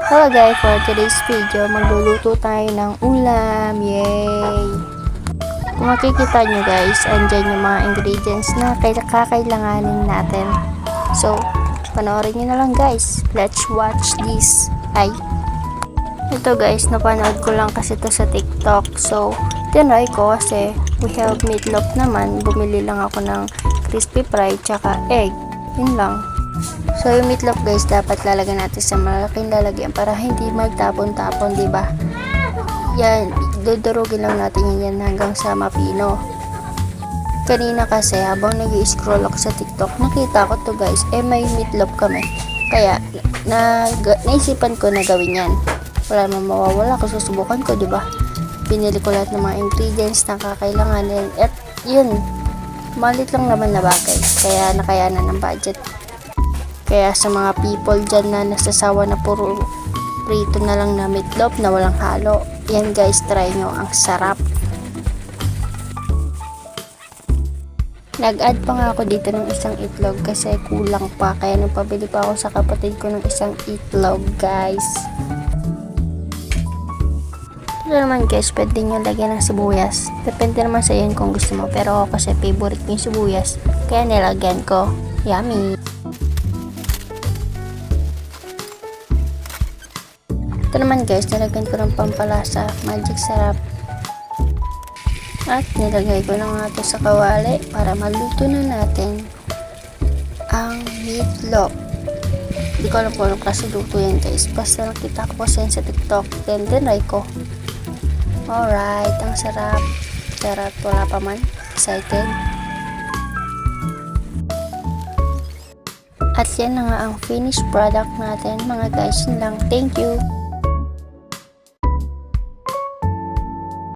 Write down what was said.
Hello guys, for today's video, magluluto tayo ng ulam. Yay! Kung makikita nyo guys, andyan yung mga ingredients na kakailanganin natin. So, panoorin nyo na lang guys. Let's watch this. Ito guys, napanood ko lang kasi to sa TikTok. So, tinry ko kasi we have meatloaf naman. Bumili lang ako ng crispy fry tsaka egg. Yun lang. So, yung meatloaf guys, dapat lalagyan natin sa malaking lalagyan para hindi magtapon-tapon, diba? Yan, dudurugin lang natin yan hanggang sa mapino. Kanina kasi, habang nag-i-scroll ako sa TikTok, nakita ko to guys, may meatloaf kami. Kaya, naisipan ko na gawin yan. Wala naman mawawala kung susubukan ko, diba? Pinili ko lahat ng mga ingredients na kakailanganin. At yun, malit lang naman na bagay. Kaya nakayanan ng budget. Kaya sa mga people dyan na nasasawa na puro prito na lang na meatloaf na walang halo, yan guys, try nyo, ang sarap. Nag-add pa nga ako dito ng isang itlog kasi kulang pa, kaya nung pabili pa ako sa kapatid ko ng isang itlog guys. Ito naman guys, pwede nyo lagyan ng sibuyas, depende naman sa yun kung gusto mo, pero ako kasi favorite ko yung sibuyas, kaya nilagyan ko. Yummy! Ito naman guys, nilagyan ko ng pampalasa, magic sarap. At nilagay ko na nga ito sa kawali para maluto na natin ang meatloaf. Hindi ko alam kung anong klase luto yan guys. Basta nakita ko po sa TikTok. Then tinry ko. Alright, ang sarap. Sarap, wala pa man. Excited. At yan na nga ang finished product natin mga guys. Yun lang. Thank you.